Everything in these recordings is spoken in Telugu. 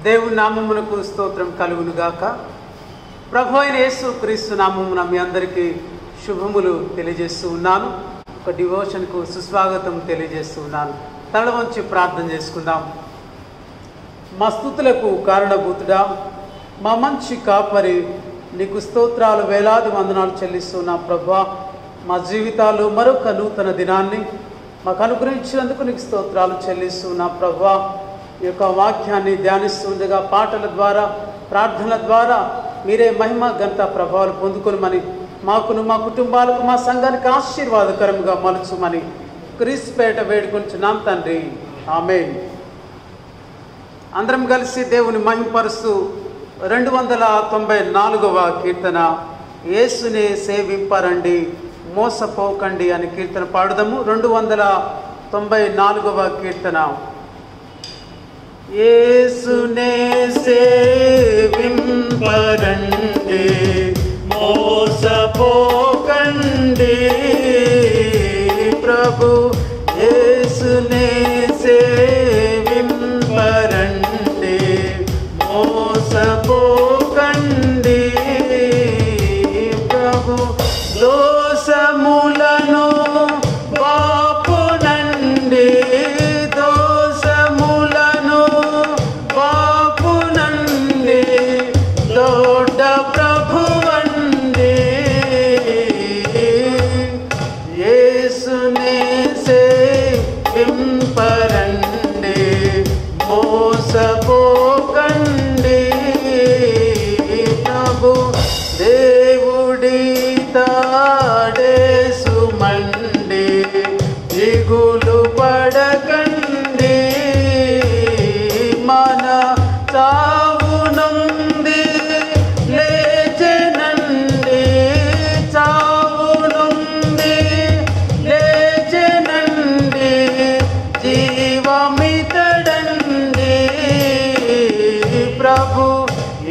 దేవుని నామమునకు స్తోత్రం కలుగును గాక. ప్రభు అయిన యేసు క్రీస్తు నామమున మీ అందరికీ శుభములు తెలియజేస్తూ ఉన్నాను. ఒక డివోషన్కు సుస్వాగతం తెలియజేస్తూ ఉన్నాను. తల వంచి ప్రార్థన చేసుకుందాం. మా స్తుతులకు కారణభూతుడా, మా మంచి కాపరి, నీకు స్తోత్రాలు, వేలాది వందనాలు చెల్లిస్తున్నా ప్రభువా. మా జీవితాలు మరొక నూతన దినాన్ని మాకు అనుగ్రహించినందుకు నీకు స్తోత్రాలు చెల్లిస్తున్నా ప్రభువా. ఈ యొక్క వాక్యాన్ని ధ్యానిస్తుండగా పాటల ద్వారా, ప్రార్థనల ద్వారా మీరే మహిమ ఘనత ప్రభావాలు పొందుకొనమని, మాకును మా కుటుంబాలకు మా సంఘానికి ఆశీర్వాదకరంగా మలుచుమని క్రీస్తుపేట వేడుకొంచున్నాం తండ్రి, ఆమేన్. అందరం కలిసి దేవుని మహిమపరుస్తూ 294వ కీర్తన, యేసునే సేవింపరండి మోసపోకండి అని కీర్తన పాడుదాము. 294వ కీర్తన. యేసునే సేవింపరండి మోసపోకండి, ప్రభు యేసునే సేవింపరండి మోసపోకండి, ప్రభు దోషములను బాపునండి, దోషములను బాపునండి, దొడ్డ ప్రభువండి, యేసునే సేవింపరండి మోసపోకండి, ప్రభు దేవుడి తాడేసుమండి, దిగులు పడకండి, మన చావునుంది లేచెనండి, చావునుంది లేచెనండి, జీవమితడండి, ప్రభు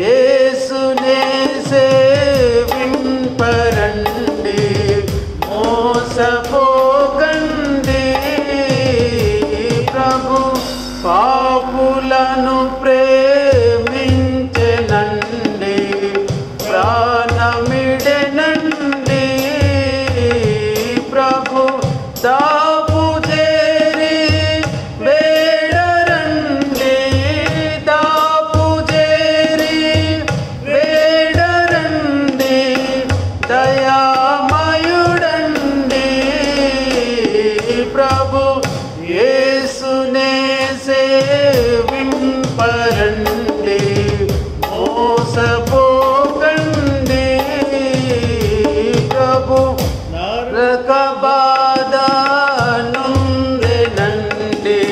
యేసునే సేవింపరండి మోసపోకండి, ప్రభు పాపులను ప్రేమించెనండి, ప్రాణమిడెనండి, ప్రభు దాపు చేరి వేడరండి, దాపు చేరి వేడరండి, దయామయుడండి, ప్రభు యేసునే సేవింపరండి మోసపోకండి, ప్రభు నరక బాధ నుండెనండి,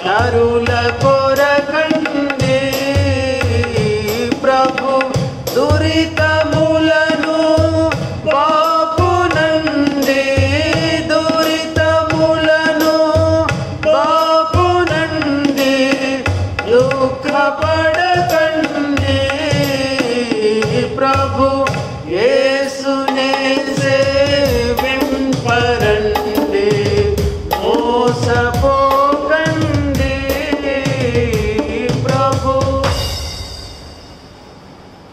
నరుల కొరకండి, ప్రభు దురితములను బాపునండి, దురితములను బాపునండి, దుఃఖపడకండి, ప్రభు యేసునే సేవింపరండి మోసపోకండి, ప్రభు.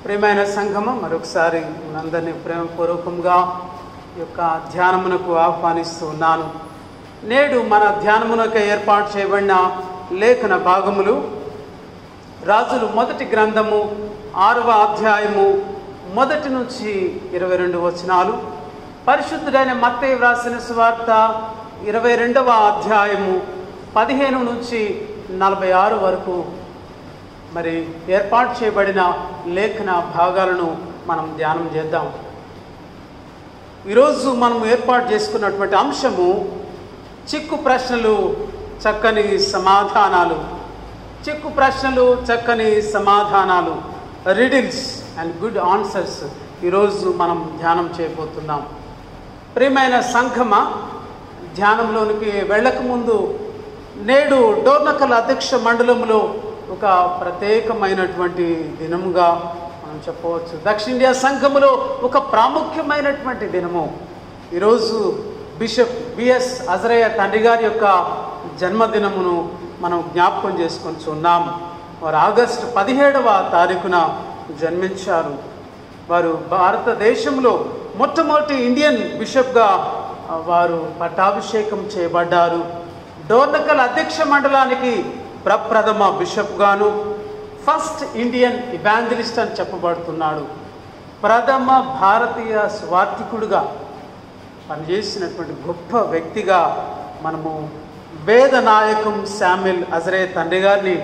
ప్రియమైన సంఘము, మరొకసారి మనందరినీ ప్రేమపూర్వకంగా ఈ యొక్క ధ్యానమునకు ఆహ్వానిస్తూ ఉన్నాను. నేడు మన ధ్యానమునకు ఏర్పాటు చేయబడిన లేఖన భాగములు రాజులు మొదటి గ్రంథము 6వ అధ్యాయము 1 నుంచి 22 వచనాలు, పరిశుద్ధుడైన మత్తయి వ్రాసిన సువార్త 22వ అధ్యాయము 15 నుంచి 46 వరకు మరి ఏర్పాటు చేయబడిన లేఖన భాగాలను మనం ధ్యానం చేద్దాం. ఈరోజు మనం ఏర్పాటు చేసుకున్నటువంటి అంశము చిక్కు ప్రశ్నలు, చక్కని సమాధానాలు. చిక్కు ప్రశ్నలు, చక్కని సమాధానాలు, రిడిల్స్ అండ్ గుడ్ ఆన్సర్స్ ఈరోజు మనం ధ్యానం చేయబోతున్నాం. ప్రియమైన సంఘమ, ధ్యానంలోనికి వెళ్ళకముందు నేడు డోర్నకల్ అధ్యక్ష మండలంలో ఒక ప్రత్యేకమైనటువంటి దినముగా మనం చెప్పవచ్చు. దక్షిణ ఇండియా సంఘములో ఒక ప్రాముఖ్యమైనటువంటి దినము. ఈరోజు బిషప్ బిఎస్ అజరయ్య తండ్రి గారి యొక్క జన్మదినమును మనం జ్ఞాపకం చేసుకొని ఉన్నాం. వారు ఆగస్టు 17వ తారీఖున జన్మించారు. వారు భారతదేశంలో మొట్టమొదటి ఇండియన్ బిషప్గా వారు పట్టాభిషేకం చేయబడ్డారు. డోర్నకల్ అధ్యక్ష మండలానికి ప్రప్రథమ బిషప్గాను, ఫస్ట్ ఇండియన్ ఇవాంజలిస్ట్ అని చెప్పబడుతున్నాడు. ప్రథమ భారతీయ స్వార్థికుడుగా పనిచేసినటువంటి గొప్ప వ్యక్తిగా మనము వేద నాయకం శామ్యుల్ అజరే తండ్రి గారిని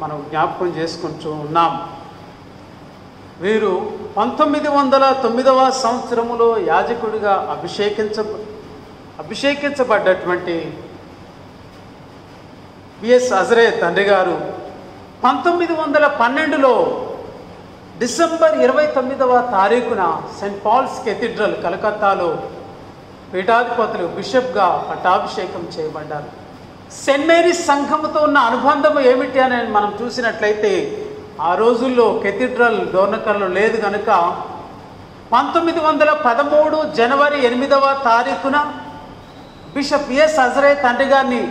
మనం జ్ఞాపకం చేసుకుంటూ ఉన్నాం. వీరు 1909వ సంవత్సరములో యాజకుడిగా అభిషేకించబడ్డటువంటి బిఎస్ అజరే తండ్రి గారు 1912లో డిసెంబర్ 29వ తారీఖున సెయింట్ పాల్స్ కెథీడ్రల్ కలకత్తాలో పీఠాధిపతులు బిషప్గా పట్టాభిషేకం చేయబడ్డారు. సెయింట్ మేరీస్ సంఘముతో ఉన్న అనుబంధం ఏమిటి అని మనం చూసినట్లయితే ఆ రోజుల్లో కెథీడ్రల్ డోర్నకల్లో లేదు కనుక 1913 జనవరి 8వ తారీఖున బిషప్ బిఎస్ అజరే తండ్రి గారిని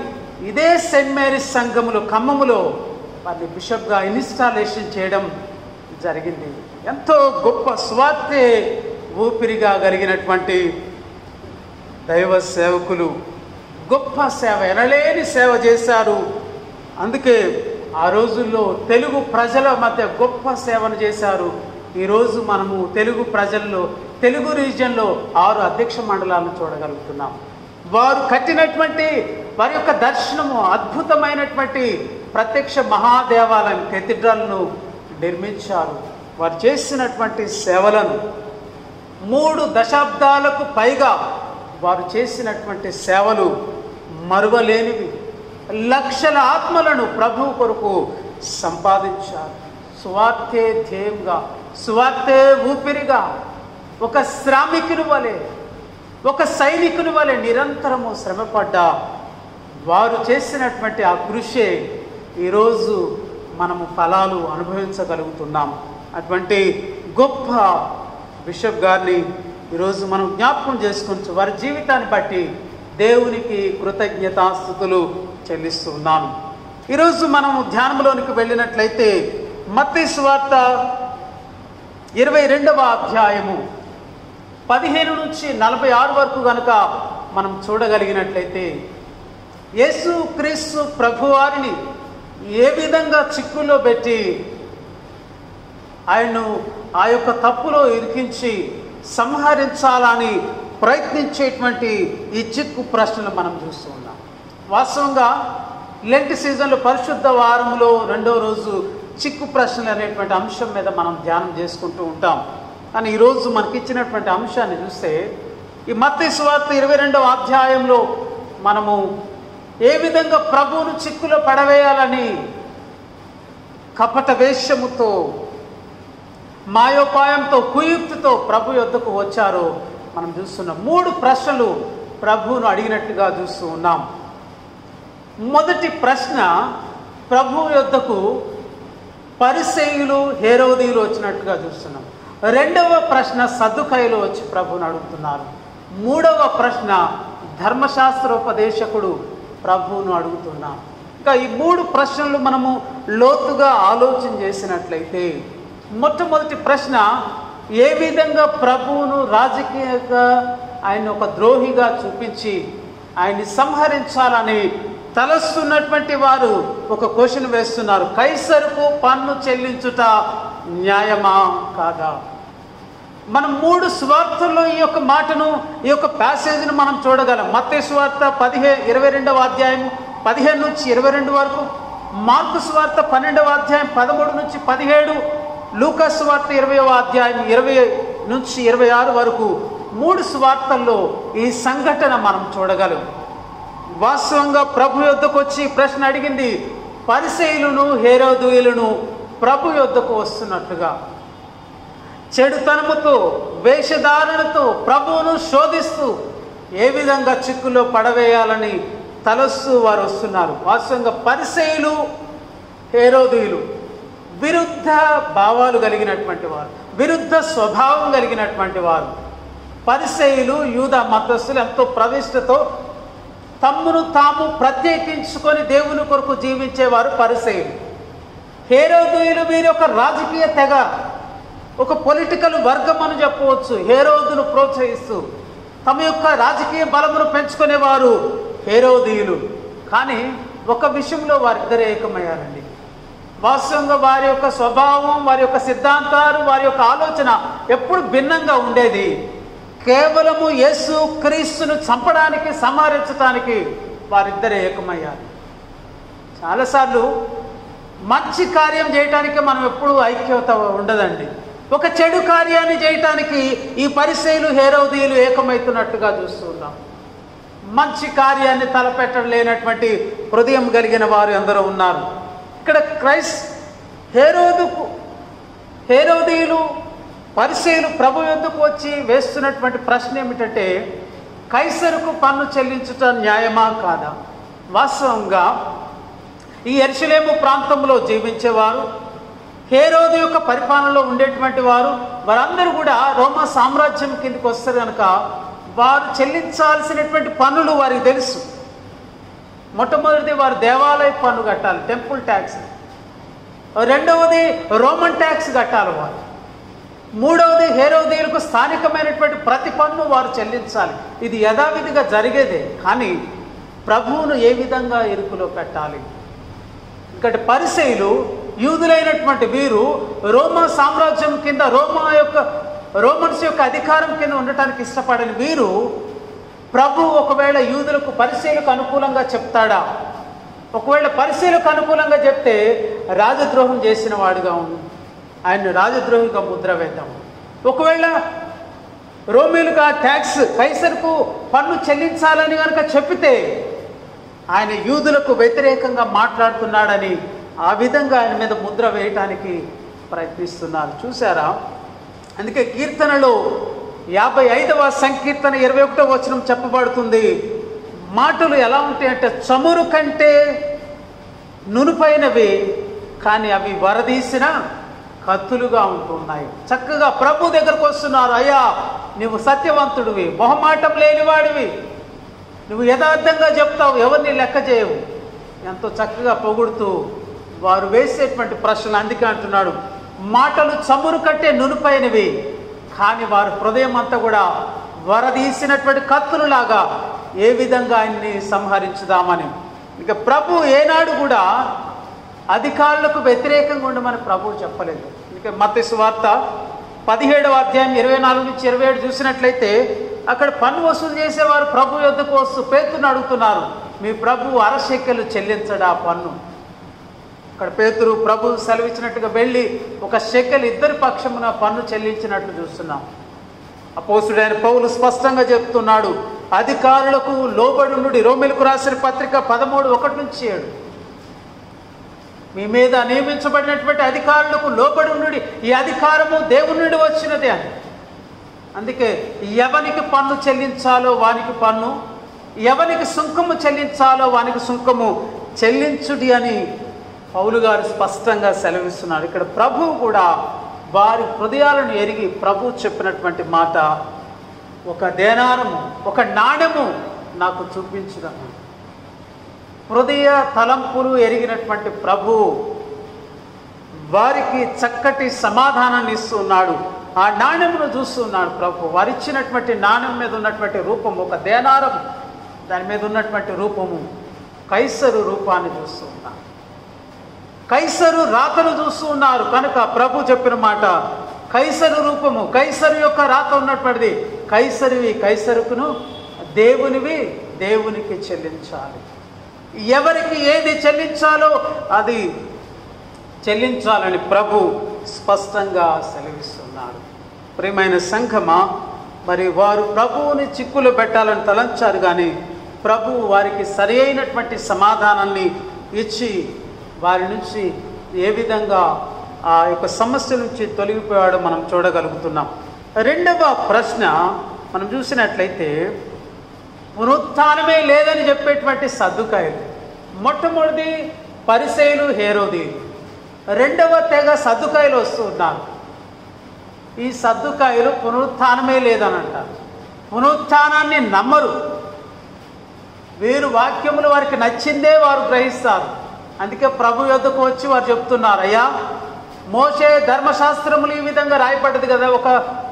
ఇదే సెయింట్ మేరీస్ సంఘములో ఖమ్మములో వారిని బిషప్గా ఇన్స్టాలేషన్ చేయడం జరిగింది. ఎంతో గొప్ప స్వార్థే ఊపిరిగా కలిగినటువంటి దైవ సేవకులు, గొప్ప సేవ, ఎనలేని సేవ చేశారు. అందుకే ఆ రోజుల్లో తెలుగు ప్రజల మధ్య గొప్ప సేవను చేశారు. ఈరోజు మనము తెలుగు ప్రజల్లో, తెలుగు రీజియన్లో 6 అధ్యక్ష మండలాలను చూడగలుగుతున్నాం. వారు కట్టినటువంటి వారి యొక్క దర్శనము అద్భుతమైనటువంటి ప్రత్యక్ష మహాదేవాలయం కెథీడ్రల్ను నిర్మించారు. వారు చేసినటువంటి సేవలను 3 దశాబ్దాలకు పైగా వారు చేసినటువంటి సేవలు మరువలేనివి. లక్షల ఆత్మలను ప్రభువు కొరకు సంపాదించారు. స్వార్థే ధ్యేయంగా, స్వార్థే ఊపిరిగా, ఒక శ్రామికుని వలె, ఒక సైనికుని వలె నిరంతరము శ్రమపడ్డా వారు చేసినటువంటి ఆ కృషే ఈరోజు మనము ఫలాలు అనుభవించగలుగుతున్నాం. అటువంటి గొప్ప బిషప్ గారిని ఈరోజు మనం జ్ఞాపకం చేసుకుంటూ వారి జీవితాన్ని బట్టి దేవునికి కృతజ్ఞతాస్తుతులు చెల్లిస్తున్నాను. ఈరోజు మనము ధ్యానంలోనికి వెళ్ళినట్లయితే మత్తయి సువార్త 22వ అధ్యాయము 15 నుంచి 46 వరకు కనుక మనం చూడగలిగినట్లయితే యేసు క్రీస్తు ప్రభువారిని ఏ విధంగా చిక్కుల్లో పెట్టి ఆయన్ను ఆ యొక్క తప్పులో ఇరికించి సంహరించాలని ప్రయత్నించేటువంటి ఈ చిక్కు ప్రశ్నలు మనం చూస్తూ ఉన్నాం. వాస్తవంగా లెంట్ సీజన్లో పరిశుద్ధ వారంలో 2వ రోజు చిక్కు ప్రశ్నలు అనేటువంటి అంశం మీద మనం ధ్యానం చేసుకుంటూ ఉంటాం. కానీ ఈరోజు మనకి ఇచ్చినటువంటి అంశాన్ని చూస్తే ఈ మత్తయి సువార్త 22వ అధ్యాయంలో మనము ఏ విధంగా ప్రభువును చిక్కులో పడవేయాలని కపట వేషముతో, మాయోపాయంతో, కుయుక్తితో ప్రభు యొద్దకు వచ్చారో మనం చూస్తున్నాం. 3 ప్రశ్నలు ప్రభువును అడిగినట్టుగా చూస్తూ ఉన్నాం. మొదటి ప్రశ్న, ప్రభు యొద్దకు పరిసయ్యులు, హేరోదీయులు వచ్చినట్టుగా చూస్తున్నాం. 2వ ప్రశ్న, సద్దుకయ్యులు వచ్చి ప్రభువును అడుగుతున్నారు. 3వ ప్రశ్న, ధర్మశాస్త్రోపదేశకుడు ప్రభువును అడుగుతున్నాం. ఇంకా ఈ 3 ప్రశ్నలు మనము లోతుగా ఆలోచన చేసినట్లయితే మొట్టమొదటి ప్రశ్న, ఏ విధంగా ప్రభువును రాజకీయంగా ఆయన ఒక ద్రోహిగా చూపించి ఆయన్ని సంహరించాలని తలస్తున్నటువంటి వారు ఒక క్వశ్చన్ వేస్తున్నారు. కైసరుకు పన్ను చెల్లించుట న్యాయమా కాదా? మనం 3 సువార్తల్లో ఈ యొక్క మాటను, ఈ యొక్క ప్యాసేజ్ను మనం చూడగలం. మత్తయి సువార్త 22వ అధ్యాయం 15 నుంచి 22 వరకు, మార్కు సువార్త 12వ అధ్యాయం 13 నుంచి 17, లూకా సువార్త 20వ అధ్యాయం 20 నుంచి 26 వరకు 3 సువార్తల్లో ఈ సంఘటన మనం చూడగలం. వాస్తవంగా ప్రభు యొద్దకు వచ్చి ప్రశ్న అడిగింది పరిసయ్యులను, హేరోదీయులను ప్రభు యొద్దకు వస్తున్నట్టుగా చెడుతనముతో, వేషధారణతో ప్రభువును శోధిస్తూ ఏ విధంగా చిక్కులో పడవేయాలని తలస్తూ వారు వస్తున్నారు. వాస్తవంగా పరిసయ్యులు, హేరోదీయులు విరుద్ధ భావాలు కలిగినటువంటి వారు, విరుద్ధ స్వభావం కలిగినటువంటి వారు. పరిసయ్యులు యూదా మతస్థులు ఎంతో ప్రతిష్టతో తమ్మును తాము ప్రత్యేకించుకొని దేవుని కొరకు జీవించేవారు పరిసయ్యులు. హేరోదీయులు వీరి యొక్క రాజకీయ తెగ, ఒక పొలిటికల్ వర్గం అని చెప్పవచ్చు. హేరోదును ప్రోత్సహిస్తూ తమ యొక్క రాజకీయ బలమును పెంచుకునేవారు హేరోదీయులు. కానీ ఒక విషయంలో వారిద్దరే ఏకమయ్యారండి. వాస్తవంగా వారి యొక్క స్వభావం, వారి యొక్క సిద్ధాంతాలు, వారి యొక్క ఆలోచన ఎప్పుడు భిన్నంగా ఉండేది. కేవలము యేసు క్రీస్తును చంపడానికి, సంహరించడానికి వారిద్దరే ఏకమయ్యారు. చాలాసార్లు మంచి కార్యం చేయటానికి మనం ఎప్పుడు ఐక్యత ఉండదండి. ఒక చెడు కార్యాన్ని చేయటానికి ఈ పరిసయ్యులు, హేరోదీయులు ఏకమవుతున్నట్టుగా చూస్తున్నాం. మంచి కార్యాన్ని తలపెట్టలేనటువంటి హృదయం కలిగిన వారు ఎందరో ఉన్నారు. ఇక్కడ హేరోదీయులు, పరిసయ్యులు ప్రభు యొద్దకు వచ్చి వేస్తున్నటువంటి ప్రశ్న ఏమిటంటే, కైసరుకు పన్ను చెల్లించుట న్యాయమా కాదా? వాస్తవంగా ఈ యెరూషలేము ప్రాంతంలో జీవించేవారు, హేరోదు యొక్క పరిపాలనలో ఉండేటువంటి వారందరూ కూడా రోమా సామ్రాజ్యం కిందకి వస్తారు కనుక వారు చెల్లించాల్సినటువంటి పన్నులు వారికి తెలుసు. మొట్టమొదటిది వారు దేవాలయ పన్ను కట్టాలి, టెంపుల్ ట్యాక్స్. రెండవది రోమన్ ట్యాక్స్ కట్టాలి వారు. మూడవది హేరోదీయులకు స్థానికమైనటువంటి ప్రతి పన్ను వారు చెల్లించాలి. ఇది యథావిధిగా జరిగేదే. కానీ ప్రభువును ఏ విధంగా ఇరుకులో పెట్టాలి? ఇక్కడ పరిసయ్యులు, యూదులైనటువంటి వీరు రోమా సామ్రాజ్యం కింద, రోమన్స్ యొక్క అధికారం కింద ఉండటానికి ఇష్టపడని వీరు, ప్రభు ఒకవేళ యూదులకు, పరిసయ్యులకు అనుకూలంగా చెప్తాడా? ఒకవేళ పరిసయ్యులకు అనుకూలంగా చెప్తే రాజద్రోహం చేసిన వాడుగా ఉంది, ఆయన రాజద్రోహిగా ముద్ర వేద్దాం. ఒకవేళ రోమీయులకు ఆ ట్యాక్స్, కైసరుకు పన్ను చెల్లించాలని కనుక చెప్పితే ఆయన యూదులకు వ్యతిరేకంగా మాట్లాడుతున్నాడని ఆ విధంగా ఆయన మీద ముద్ర వేయటానికి ప్రయత్నిస్తున్నారు. చూసారా? అందుకే కీర్తనలో 55వ సంకీర్తన 21వ వచనం చెప్పబడుతుంది. మాటలు ఎలా ఉంటాయంటే, చమురు కంటే నునుపైనవి, కానీ అవి వరదీసిన కత్తులుగా ఉంటున్నాయి. చక్కగా ప్రభు దగ్గరకు వస్తున్నారు. అయ్యా, నువ్వు సత్యవంతుడివి, మొహమాటం లేనివాడివి, నువ్వు యథార్థంగా చెప్తావు, ఎవరిని లెక్క చేయవు. ఎంతో చక్కగా పొగుడుతూ వారు వేసేటువంటి ప్రశ్నలు. అందుకే అంటున్నాడు, మాటలు చమురు కట్టే నునుపైనవి, కానీ వారి హృదయం అంతా కూడా వరదీసినటువంటి కత్తులులాగా ఏ విధంగా ఆయన్ని సంహరించుదామని. ఇక ప్రభు ఏనాడు కూడా అధికారులకు వ్యతిరేకంగా ఉండమని ప్రభువు చెప్పలేదు. ఇక మత్తయి సువార్త 17వ అధ్యాయం 24 నుంచి 27 చూసినట్లయితే, అక్కడ పన్ను వసూలు చేసేవారు ప్రభు యొద్దకు వస్తూ పేతురుని అడుగుతున్నారు, మీ ప్రభు అరశెకెలు చెల్లించడా పన్ను? అక్కడ పేతురు ప్రభు సెలవిచ్చినట్టుగా వెళ్ళి ఒక షెకెల్ ఇద్దరి పక్షమున పన్ను చెల్లించినట్లు చూస్తున్నాం. అపోస్తుడైన పౌలు స్పష్టంగా చెప్తున్నాడు, అధికారులకు లోబడి నుండి, రోమీయులకు రాసిన పత్రిక 13:1-7, మీ మీద నియమించబడినటువంటి అధికారులకు లోబడి నుండి, ఈ అధికారము దేవుని నుండి వచ్చినదే అని. అందుకే ఎవనికి పన్ను చెల్లించాలో వానికి పన్ను, ఎవనికి సుంకము చెల్లించాలో వానికి సుంకము చెల్లించుడి అని పౌలు గారు స్పష్టంగా సెలవిస్తున్నాడు. ఇక్కడ ప్రభువు కూడా వారి హృదయాలను ఎరిగి ప్రభు చెప్పినటువంటి మాట, ఒక దేనారము, ఒక నాణెము నాకు చూపించుదన్నాడు. హృదయ తలంపులు ఎరిగినటువంటి ప్రభు వారికి చక్కటి సమాధానాన్ని ఇస్తున్నాడు. ఆ నాణ్యమును చూస్తున్నాడు ప్రభు. వారిచ్చినటువంటి నాణ్యం మీద ఉన్నటువంటి రూపము ఒక దేనారం, దాని మీద ఉన్నటువంటి రూపము కైసరు రూపాన్ని చూస్తున్నారు. కైసరు రాతను చూస్తూ ఉన్నారు కనుక ప్రభు చెప్పిన మాట, కైసరు రూపము, కైసరు యొక్క రాత ఉన్నటువంటిది, కైసరివి కైసరుకును, దేవునివి దేవునికి చెల్లించాలి. ఎవరికి ఏది చెల్లించాలో అది చెల్లించాలని ప్రభు స్పష్టంగా సెలవిస్తున్నాడు. ప్రియమైన సంఘమా, మరి వారు ప్రభువుని చిక్కులు పెట్టాలని తలంచారు, కానీ ప్రభు వారికి సరి అయినటువంటి సమాధానాన్ని ఇచ్చి వారి నుంచి ఏ విధంగా ఆ యొక్క సమస్య నుంచి తొలగిపోయాడో మనం చూడగలుగుతున్నాం. రెండవ ప్రశ్న మనం చూసినట్లయితే, పునరుత్థానమే లేదని చెప్పేటువంటి సద్దుకాయలు. మొట్టమొదటి పరిసయ్యులు, హేరోదీయులు. రెండవ తెగ సద్దుకాయలు వస్తున్నారు. ఈ సద్దుకాయలు పునరుత్థానమే లేదని అంటారు, పునరుత్థానాన్ని నమ్మరు. వీరు వాక్యములు వారికి నచ్చిందే వారు గ్రహిస్తారు. అందుకే ప్రభు యొద్దకు వచ్చి వారు చెప్తున్నారు, అయ్యా మోషే ధర్మశాస్త్రములు ఈ విధంగా రాయబడ్డది కదా, ఒక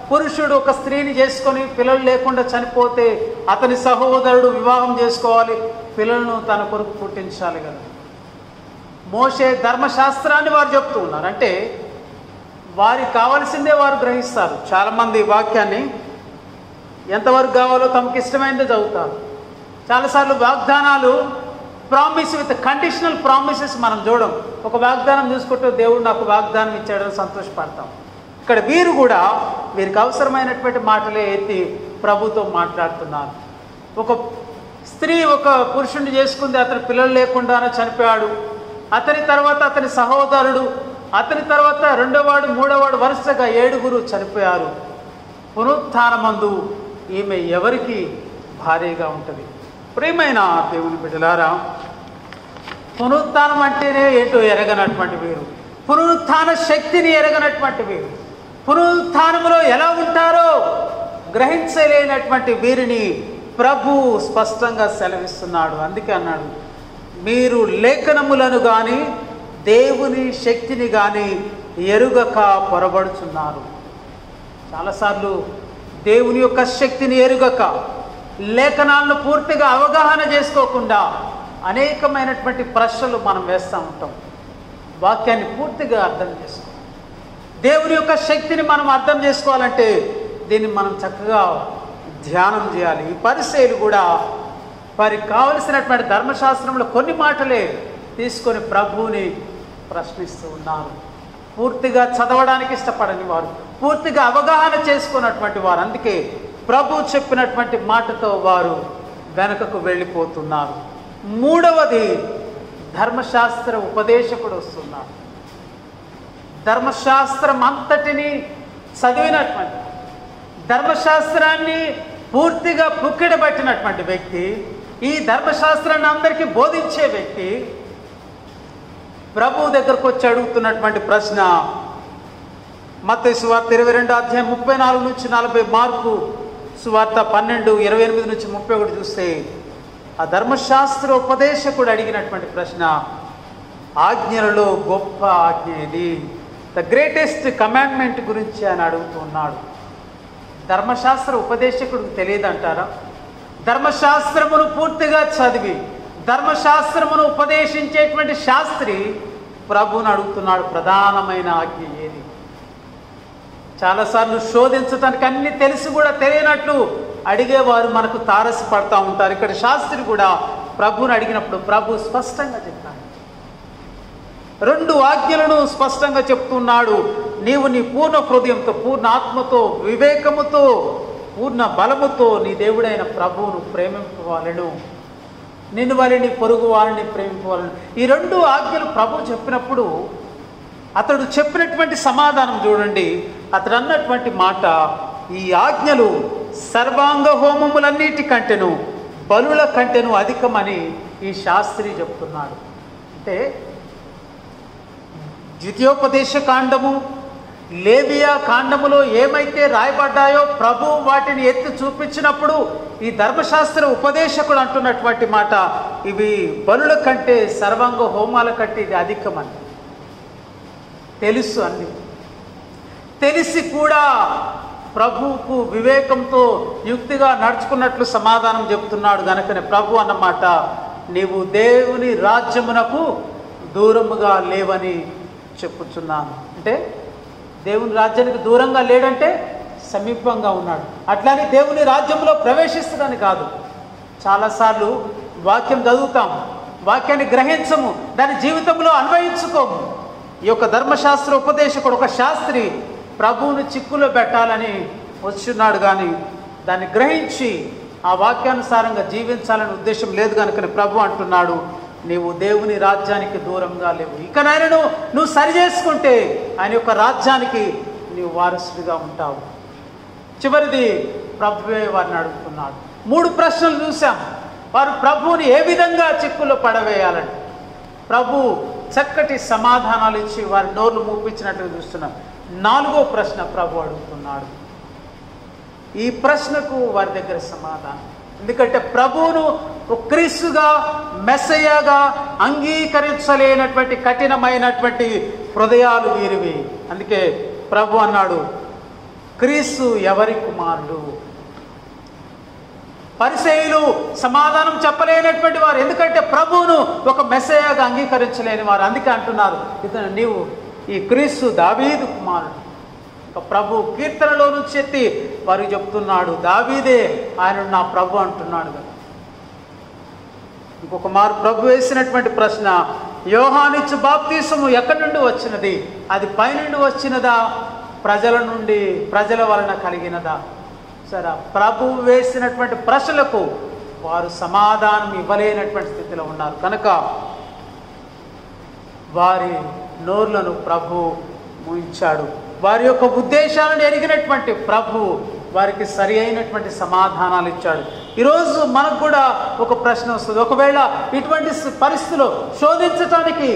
పురుషుడు ఒక స్త్రీని చేసుకొని పిల్లలు లేకుండా చనిపోతే అతని సహోదరుడు వివాహం చేసుకోవాలి, పిల్లలను తన కొరకు పుట్టించాలి కదా. మోషే ధర్మశాస్త్రాన్ని వారు చెప్తూ ఉన్నారు. అంటే వారికి కావాల్సిందే వారు గ్రహిస్తారు. చాలామంది వాక్యాన్ని ఎంతవరకు కావాలో తమకు ఇష్టమైనదే చదువుతారు. చాలాసార్లు వాగ్దానాలు ప్రామిస్ విత్ కండిషనల్ ప్రామిసెస్ మనం చూడం. ఒక వాగ్దానం చూసుకుంటూ దేవుడు నాకు వాగ్దానం ఇచ్చాడని సంతోషపడతాం. ఇక్కడ వీరు కూడా వీరికి అవసరమైనటువంటి మాటలే ఎత్తి ప్రభుతో మాట్లాడుతున్నారు. ఒక స్త్రీ ఒక పురుషుడిని చేసుకుంది, అతని పిల్లలు లేకుండానే చనిపోయాడు. అతని తర్వాత అతని సహోదరుడు, అతని తర్వాత రెండోవాడు, మూడోవాడు, వరుసగా 7 చనిపోయారు. పునరుత్థానమందు ఈమె ఎవరికి భార్యగా ఉంటుంది? ప్రియమైన దేవుని బిడ్డలారా, పునరుత్థానం అంటేనే ఏంటో ఎరగనటువంటి వీరు, పునరుత్థాన శక్తిని ఎరగనటువంటి వీరు, పునరుత్థానములో ఎలా ఉంటారో గ్రహించలేనటువంటి వీరిని ప్రభు స్పష్టంగా సెలవిస్తున్నాడు. అందుకే అన్నాడు, మీరు లేఖనములను కానీ దేవుని శక్తిని కానీ ఎరుగక పొరబడుచున్నారు. చాలాసార్లు దేవుని యొక్క శక్తిని ఎరుగక, లేఖనాలను పూర్తిగా అవగాహన చేసుకోకుండా అనేకమైనటువంటి ప్రశ్నలు మనం వేస్తూ ఉంటాం. వాక్యాన్ని పూర్తిగా అర్థం చేసుకోవాలి. దేవుని యొక్క శక్తిని మనం అర్థం చేసుకోవాలంటే దీన్ని మనం చక్కగా ధ్యానం చేయాలి. ఈ పరిసయ్యులు కూడా వారికి కావలసినటువంటి ధర్మశాస్త్రంలో కొన్ని మాటలే తీసుకొని ప్రభువుని ప్రశ్నిస్తూ ఉన్నారు. పూర్తిగా చదవడానికి ఇష్టపడని వారు, పూర్తిగా అవగాహన చేసుకున్నటువంటి వారు. అందుకే ప్రభు చెప్పినటువంటి మాటతో వారు వెనకకు వెళ్ళిపోతున్నారు. మూడవది, ధర్మశాస్త్ర ఉపదేశకుడు వస్తున్నారు. ధర్మశాస్త్రం అంతటిని చదివినటువంటి, ధర్మశాస్త్రాన్ని పూర్తిగా పుక్కిడబట్టినటువంటి వ్యక్తి, ఈ ధర్మశాస్త్రాన్ని అందరికీ బోధించే వ్యక్తి ప్రభు దగ్గరకు వచ్చి అడుగుతున్నటువంటి ప్రశ్న, మత్తయి సువార్త 22:34-40, మార్కు సువార్త 12:28-31 చూస్తే ఆ ధర్మశాస్త్ర ఉపదేశకుడు అడిగినటువంటి ప్రశ్న, ఆజ్ఞలలో గొప్ప ఆజ్ఞ ఇది, ద గ్రేటెస్ట్ కమాండ్మెంట్ గురించి ఆయన అడుగుతున్నాడు. ధర్మశాస్త్ర ఉపదేశకుడికి తెలియదంటారా? ధర్మశాస్త్రమును పూర్తిగా చదివి ధర్మశాస్త్రమును ఉపదేశించేటువంటి శాస్త్రి ప్రభువుని అడుగుతున్నాడు, ప్రధానమైన ఆజ్ఞ ఏది? చాలాసార్లు శోధించటానికి అన్ని తెలిసి కూడా తెలియనట్లు అడిగేవారు మనకు తారసపడతా ఉంటారు. ఇక్కడ శాస్త్రి కూడా ప్రభువుని అడిగినప్పుడు ప్రభు స్పష్టంగా చెప్తాడు. 2 ఆజ్ఞలను స్పష్టంగా చెప్తున్నాడు. నీవు నీ పూర్ణ హృదయంతో, పూర్ణ ఆత్మతో, వివేకముతో, పూర్ణ బలముతో నీ దేవుడైన ప్రభువును ప్రేమింపవాలను, నిన్ను వలె నీ పొరుగు వారిని ప్రేమింపవాలను. ఈ 2 ఆజ్ఞలు ప్రభు చెప్పినప్పుడు అతడు చెప్పినటువంటి సమాధానం చూడండి. అతడు అన్నటువంటి మాట, ఈ ఆజ్ఞలు సర్వాంగ హోమములన్నిటికంటేను బలుల కంటేను అధికమని ఈ శాస్త్రి చెప్తున్నాడు. అంటే ద్వితీయోపదేశ కాండము, లేవియా కాండములో ఏమైతే రాయబడ్డాయో ప్రభు వాటిని ఎత్తి చూపించినప్పుడు ఈ ధర్మశాస్త్ర ఉపదేశకుడు అంటున్నటువంటి మాట, ఇవి బలుల కంటే, సర్వాంగ హోమాల కంటే ఇది అధికమని తెలుసు. అన్ని తెలిసి కూడా ప్రభువుకు వివేకంతో యుక్తిగా నడుచుకున్నట్లు సమాధానం చెప్తున్నాడు. కనుకనే ప్రభు అన్నమాట, నీవు దేవుని రాజ్యమునకు దూరముగా లేవని చెప్పుచున్నాను. అంటే దేవుని రాజ్యానికి దూరంగా లేడంటే సమీపంగా ఉన్నాడు. అట్లానే దేవుని రాజ్యంలో ప్రవేశిస్తాడని కాదు. చాలాసార్లు వాక్యం చదువుతాం, వాక్యాన్ని గ్రహించము, దాని జీవితంలో అన్వయించుకోము. ఈ యొక్క ధర్మశాస్త్ర ఉపదేశకుడు, ఒక శాస్త్రి ప్రభువును చిక్కులో పెట్టాలని వచ్చున్నాడు, కానీ దాన్ని గ్రహించి ఆ వాక్యానుసారంగా జీవించాలనే ఉద్దేశం లేదు. కనుక ప్రభు అంటున్నాడు, నీవు దేవుని రాజ్యానికి దూరంగా లేవు. ఇకనైనా నువ్వు సరి చేసుకుంటే ఆయన యొక్క రాజ్యానికి నీవు వారసుడిగా ఉంటావు. చివరిది, ప్రభువే వారిని అడుగుతున్నాడు. 3 ప్రశ్నలు చూసాం. వారు ప్రభువుని ఏ విధంగా చిక్కులో పడవేయాలని ప్రభు చక్కటి సమాధానాలు ఇచ్చి వారి నోర్లు మూపించినట్టు చూస్తున్నాం. 4వ ప్రశ్న ప్రభు అడుగుతున్నాడు. ఈ ప్రశ్నకు వారి దగ్గర సమాధానం, ఎందుకంటే ప్రభువును క్రీస్తుగా మెస్సయ్యగా అంగీకరించలేనటువంటి కఠినమైనటువంటి హృదయాలు వీరివి. అందుకే ప్రభు అన్నాడు, క్రీస్తు ఎవరి కుమారుడు? పరిసయ్యులు సమాధానం చెప్పలేనటువంటి వారు, ఎందుకంటే ప్రభువును ఒక మెస్సయ్యగా అంగీకరించలేని వారు. అందుకే అంటున్నారు, ఇతను నీవు ఈ క్రీస్తు దావీదు కుమారుడు. ప్రభు కీర్తనలో నుంచి ఎత్తి వారికి చెప్తున్నాడు, దావీదే ఆయన నా ప్రభు అంటున్నాడు కదా. ఇంకొక మారు ప్రభు వేసినటువంటి ప్రశ్న, యోహానిచ్చు బాప్తీసము ఎక్కడి నుండి వచ్చినది? అది పైనుండి వచ్చినదా, ప్రజల వలన కలిగినదా? సరే, ప్రభు వేసినటువంటి ప్రశ్నలకు వారు సమాధానం ఇవ్వలేనటువంటి స్థితిలో ఉన్నారు కనుక వారి నోర్లను ప్రభు మూయించాడు. వారి యొక్క ఉద్దేశాలను ఎరిగినటువంటి ప్రభు వారికి సరి అయినటువంటి సమాధానాలు ఇచ్చాడు. ఈరోజు మనకు కూడా ఒక ప్రశ్న వస్తుంది, ఒకవేళ ఇటువంటి పరిస్థితుల్లో శోధించటానికి,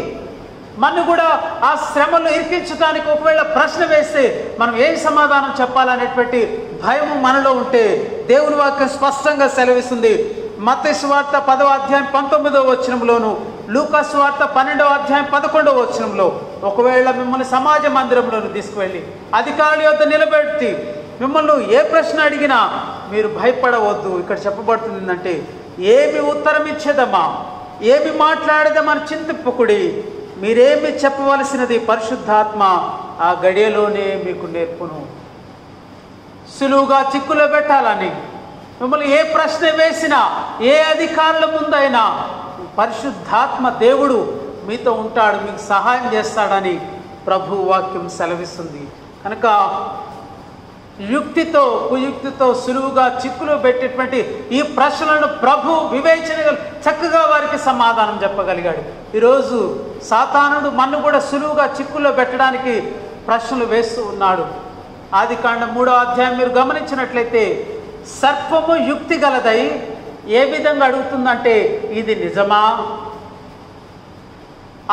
మనం కూడా ఆ శ్రమలో ఇరికించడానికి ఒకవేళ ప్రశ్న వేస్తే మనం ఏం సమాధానం చెప్పాలనేటువంటి భయం మనలో ఉంటే దేవుని వాక్యం స్పష్టంగా సెలవిస్తుంది. మత్తయి సువార్త 10వ అధ్యాయం 19వ వచనంలోను, లూకా సువార్త 12వ అధ్యాయం 11వ వచనంలో, ఒకవేళ మిమ్మల్ని సమాజ మందిరంలోను తీసుకువెళ్ళి అధికారుల యొద్ద నిలబెట్టి మిమ్మల్ని ఏ ప్రశ్న అడిగినా మీరు భయపడవద్దు. ఇక్కడ చెప్పబడుతుంది ఏంటంటే, ఏమి ఉత్తరం ఇచ్చేదమ్మా, ఏమి మాట్లాడేదమని చింతింపకుడి, మీరేమి చెప్పవలసినది పరిశుద్ధాత్మ ఆ గడియలోనే మీకు నేర్పును. సులువుగా చిక్కులో పెట్టాలని మిమ్మల్ని ఏ ప్రశ్న వేసినా, ఏ అధికారుల ముందైనా పరిశుద్ధాత్మ దేవుడు మీతో ఉంటాడు, మీకు సహాయం చేస్తాడని ప్రభు వాక్యం సెలవిస్తుంది. కనుక యుక్తితో కుయుక్తితో సులువుగా చిక్కులో పెట్టేటువంటి ఈ ప్రశ్నలను ప్రభు వివేచన చక్కగా వారికి సమాధానం చెప్పగలిగాడు. ఈరోజు సాతానుడు మన్ను కూడా సులువుగా చిక్కులో పెట్టడానికి ప్రశ్నలు వేస్తూ ఉన్నాడు. ఆదికాండం 3వ అధ్యాయం మీరు గమనించినట్లయితే, సర్పము యుక్తి గలదై ఏ విధంగా అడుగుతుందంటే, ఇది నిజమా?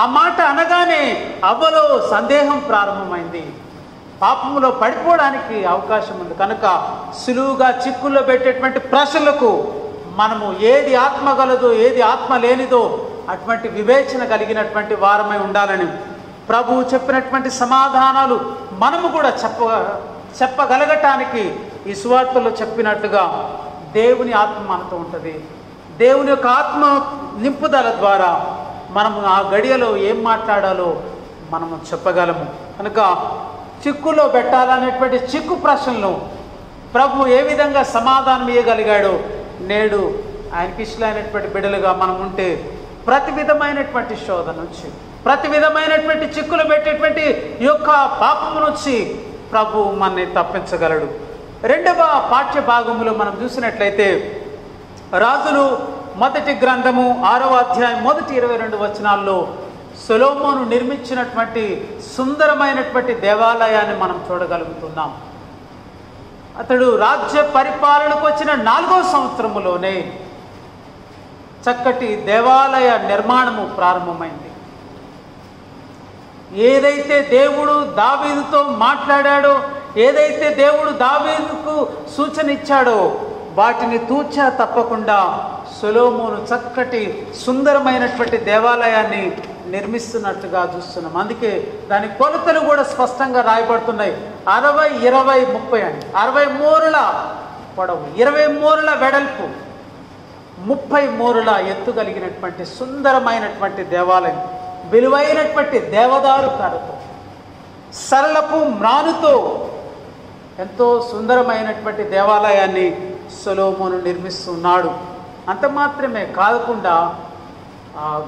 ఆ మాట అనగానే అవ్వలో సందేహం ప్రారంభమైంది. పాపములో పడిపోవడానికి అవకాశం ఉంది కనుక సులువుగా చిక్కుల్లో పెట్టేటువంటి ప్రశ్నలకు మనము ఏది ఆత్మ గలదో ఏది ఆత్మ లేనిదో అటువంటి వివేచన కలిగినటువంటి వారమై ఉండాలని ప్రభువు చెప్పినటువంటి సమాధానాలు మనము కూడా చెప్పగలగటానికి ఈ సువార్తలో చెప్పినట్టుగా దేవుని ఆత్మ మనతో ఉంటుంది. దేవుని యొక్క ఆత్మ నింపుదల ద్వారా మనము ఆ గడియలో ఏం మాట్లాడాలో మనము చెప్పగలము. కనుక చిక్కులో పెట్టాలనేటువంటి చిక్కు ప్రశ్నలను ప్రభు ఏ విధంగా సమాధానం ఇవ్వగలిగాడో నేడు ఆయనకి ఇష్టమైనటువంటి బిడ్డలుగా మనం ఉంటే ప్రతి విధమైనటువంటి శోధన నుంచి, ప్రతి విధమైనటువంటి చిక్కులు పెట్టేటువంటి యొక్క పాపము నుంచి ప్రభు మనని తప్పించగలడు. 2వ పాఠ్య భాగంలో మనం చూసినట్లయితే, రాజులు మొదటి గ్రంథము 6వ అధ్యాయం మొదటి 22 వచనాల్లో సొలొమోను నిర్మించినటువంటి సుందరమైనటువంటి దేవాలయాన్ని మనం చూడగలుగుతున్నాం. అతడు రాజ్య పరిపాలనకు వచ్చిన 4వ సంవత్సరములోనే చక్కటి దేవాలయ నిర్మాణము ప్రారంభమైంది. ఏదైతే దేవుడు దావీదుతో మాట్లాడాడో, ఏదైతే దేవుడు దావీదుకు సూచన ఇచ్చాడో వాటిని తూచా తప్పకుండా సొలొమోను చక్కటి సుందరమైనటువంటి దేవాలయాన్ని నిర్మిస్తున్నట్టుగా చూస్తున్నాం. అందుకే దాని కొలతలు కూడా స్పష్టంగా రాయబడుతున్నాయి. 60, 20, 30 అండి. 60 మూరల పొడవు, 20 మూరల వెడల్పు, 30 మూరల ఎత్తు కలిగినటువంటి సుందరమైనటువంటి దేవాలయం, విలువైనటువంటి దేవదారు కర్రతో, సరళపు మ్రానుతో ఎంతో సుందరమైనటువంటి దేవాలయాన్ని సొలొమోను నిర్మిస్తున్నాడు. అంత మాత్రమే కాకుండా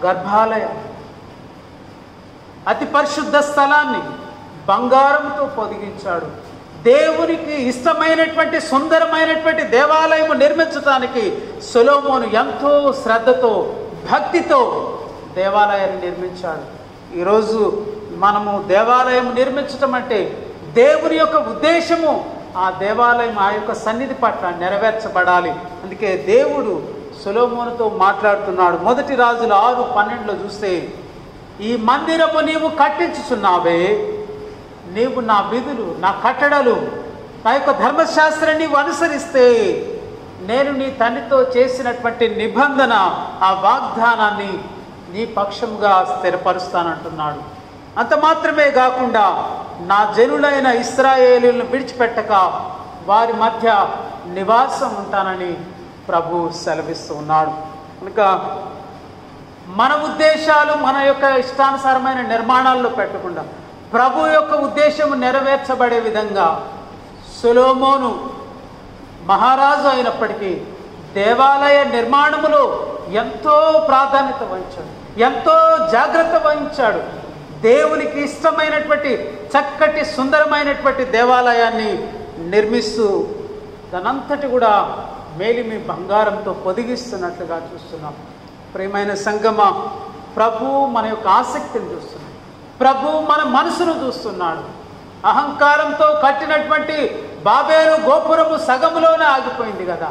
గర్భాలయం, అతి పరిశుద్ధ స్థలాన్ని బంగారంతో పొదిగించాడు. దేవునికి ఇష్టమైనటువంటి సుందరమైనటువంటి దేవాలయం నిర్మించడానికి సొలొమోను ఎంతో శ్రద్ధతో భక్తితో దేవాలయాన్ని నిర్మించాడు. ఈరోజు మనము దేవాలయం నిర్మించటం అంటే దేవుని యొక్క ఉద్దేశము ఆ దేవాలయం ఆ యొక్క సన్నిధి పట్ల నెరవేర్చబడాలి. అందుకే దేవుడు సొలొమోనుతో మాట్లాడుతున్నాడు. మొదటి రాజుల 6:12 చూస్తే, ఈ మందిరము నీవు కట్టించుచున్నావే, నీవు నా విధులు, నా కట్టడలు, నా యొక్క ధర్మశాస్త్రం నీవు అనుసరిస్తే నేను నీ తండ్రితో చేసినటువంటి నిబంధన, ఆ వాగ్దానాన్ని నీ పక్షంగా స్థిరపరుస్తానంటున్నాడు. అంత మాత్రమే కాకుండా నా జనులైన ఇశ్రాయేలులను విడిచిపెట్టక వారి మధ్య నివాసం ఉంటానని ప్రభు సెలవిస్తూ ఉన్నాడు. కనుక మన ఉద్దేశాలు మన యొక్క ఇష్టానుసారమైన నిర్మాణాల్లో పెట్టకుండా ప్రభు యొక్క ఉద్దేశం నెరవేర్చబడే విధంగా సొలొమోను మహారాజు అయినప్పటికీ దేవాలయ నిర్మాణములో ఎంతో ప్రాధాన్యత వహించాడు, ఎంతో జాగ్రత్త వహించాడు. దేవునికి ఇష్టమైనటువంటి చక్కటి సుందరమైనటువంటి దేవాలయాన్ని నిర్మిస్తూ దానంతటి కూడా మేలిమి బంగారంతో పొదిగిస్తున్నట్లుగా చూస్తున్నాం. ప్రియమైన సంగమ, ప్రభు మన యొక్క ఆసక్తిని చూస్తున్నాడు, ప్రభు మన మనసును చూస్తున్నాడు. అహంకారంతో కట్టినటువంటి బాబేలు గోపురము సగములోనే ఆగిపోయింది కదా,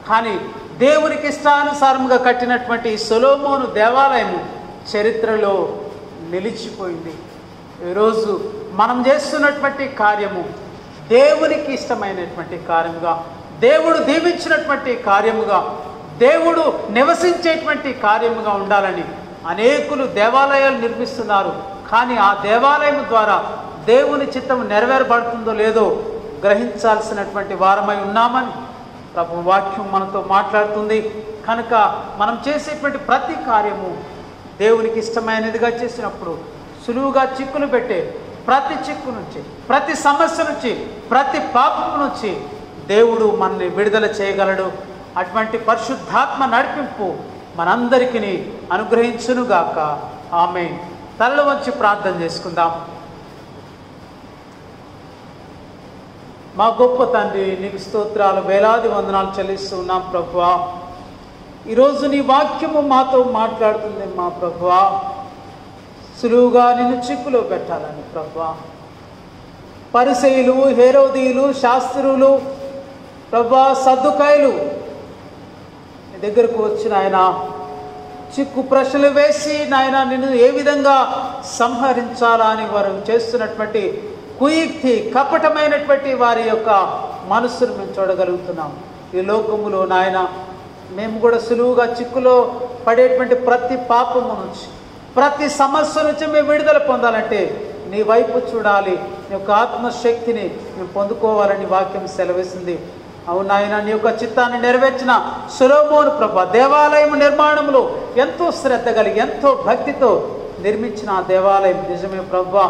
కానీ దేవునికి ఇష్టానుసారంగా కట్టినటువంటి సొలొమోను దేవాలయము చరిత్రలో నిలిచిపోయింది. ఈరోజు మనం చేస్తున్నటువంటి కార్యము దేవునికి ఇష్టమైనటువంటి కార్యముగా, దేవుడు దీవించినటువంటి కార్యముగా, దేవుడు నివసించేటువంటి కార్యముగా ఉండాలని అనేకులు దేవాలయాలు నిర్మిస్తున్నారు. కానీ ఆ దేవాలయం ద్వారా దేవుని చిత్తము నెరవేరబడుతుందో లేదో గ్రహించాల్సినటువంటి వారమై ఉన్నామని ప్రభు వాక్యం మనతో మాట్లాడుతుంది. కనుక మనం చేసేటువంటి ప్రతి కార్యము దేవునికి ఇష్టమైనదిగా చేసినప్పుడు సులువుగా చిక్కులు పెట్టే ప్రతి చిక్కు నుంచి, ప్రతి సమస్య నుంచి, ప్రతి పాపం నుంచి దేవుడు మనల్ని విడుదల చేయగలడు. అటువంటి పరిశుద్ధాత్మ నడిపింపు మనందరికీ అనుగ్రహించునుగాక. ఆమేన్. తలలు వంచి ప్రార్థన చేసుకుందాం. మా గొప్ప తండ్రి, నీకు స్తోత్రాలు, వేలాది వందనాలు చెల్లిస్తూ ఉన్నాం ప్రభువా. ఈరోజు నీ వాక్యము మాతో మాట్లాడుతుంది మా ప్రభువా. సులువుగా నిన్ను చిక్కులో పెట్టాలని ప్రభువా. పరిసయ్యులు, హేరోదీయులు, శాస్త్రులు ప్రభువా, సద్దుకాయలు నీ దగ్గరకు వచ్చిన ఆయన చిక్కు ప్రశ్నలు వేసి నాయన నిన్ను ఏ విధంగా సంహరించాలా అని వారు చేస్తున్నటువంటి కుయుక్తి, కపటమైనటువంటి వారి యొక్క మనస్సును మేము చూడగలుగుతున్నాం. ఈ లోకములో నాయన మేము కూడా సులువుగా చిక్కులో పడేటువంటి ప్రతి పాపము నుంచి, ప్రతి సమస్య నుంచి మేము విడుదల పొందాలంటే నీ వైపు చూడాలి, నీ యొక్క ఆత్మశక్తిని మేము పొందుకోవాలని వాక్యం సెలవిస్తుంది. అవును నాయన, నీ యొక్క చిత్తాన్ని నెరవేర్చిన సొలొమోను ప్రభు దేవాలయం నిర్మాణంలో ఎంతో శ్రద్ధ కలిగి ఎంతో భక్తితో నిర్మించిన ఆ దేవాలయం నిజమే ప్రభు.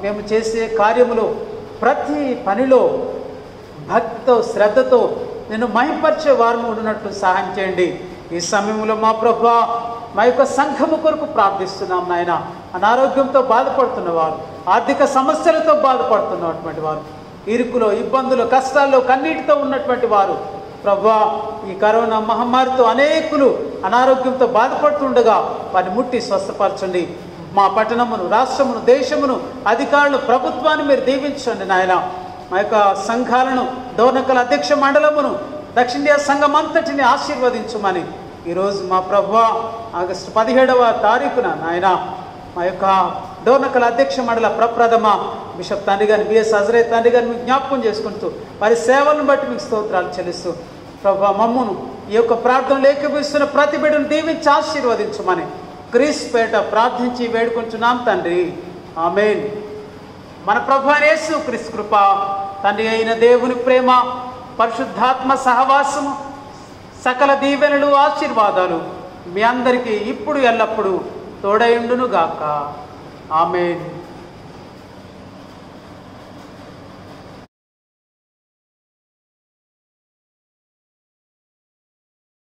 మేము చేసే కార్యములో ప్రతి పనిలో భక్తితో శ్రద్ధతో నిన్ను మహింపరిచే వారు ఉన్నట్లు సహాయం చేయండి. ఈ సమయంలో మా ప్రభు మా యొక్క సంఘము కొరకు ప్రార్థిస్తున్నాం నాయన. అనారోగ్యంతో బాధపడుతున్నవారు, ఆర్థిక సమస్యలతో బాధపడుతున్నటువంటి వారు, ఇరుకులో, ఇబ్బందులు, కష్టాల్లో, కన్నీటితో ఉన్నటువంటి వారు ప్రభువా, ఈ కరోనా మహమ్మారితో అనేకులు అనారోగ్యంతో బాధపడుతుండగా వారిని ముట్టి స్వస్థపరచండి. మా పట్టణమును, రాష్ట్రమును, దేశమును, అధికారులు, ప్రభుత్వాన్ని మీరు దీవించండి నాయన. మా యొక్క సంఘాలను, డోర్నకల్ అధ్యక్ష మండలమును, దక్షిణ ఇండియా సంఘం అంతటిని ఆశీర్వదించమని ఈరోజు మా ప్రభువా ఆగస్టు 17వ తారీఖున నాయన మా యొక్క డోర్నకల్ అధ్యక్ష మండల ప్రప్రథమ బిషప్ తండ్రి గారిని, బిఎస్ హజరే తండ్రి గారిని మీకు జ్ఞాపకం చేసుకుంటూ వారి సేవలను బట్టి మీకు స్తోత్రాలు చెల్లిస్తూ ప్రభువా మమ్మును ఈ యొక్క ప్రార్థనలు ఏకీభవిస్తున్న ప్రతి బిడ్డను దీవించి ఆశీర్వదించమని క్రీస్తుపేట ప్రార్థించి వేడుకుంటున్నాం తండ్రి. ఆమేన్. మన ప్రభు అయిన యేసు క్రీస్తు కృప, తండ్రి అయిన దేవుని ప్రేమ, పరిశుద్ధాత్మ సహవాసము, సకల దీవెనలు, ఆశీర్వాదాలు మీ అందరికీ ఇప్పుడు ఎల్లప్పుడూ తోడయుండును గాక. ఆమేన్.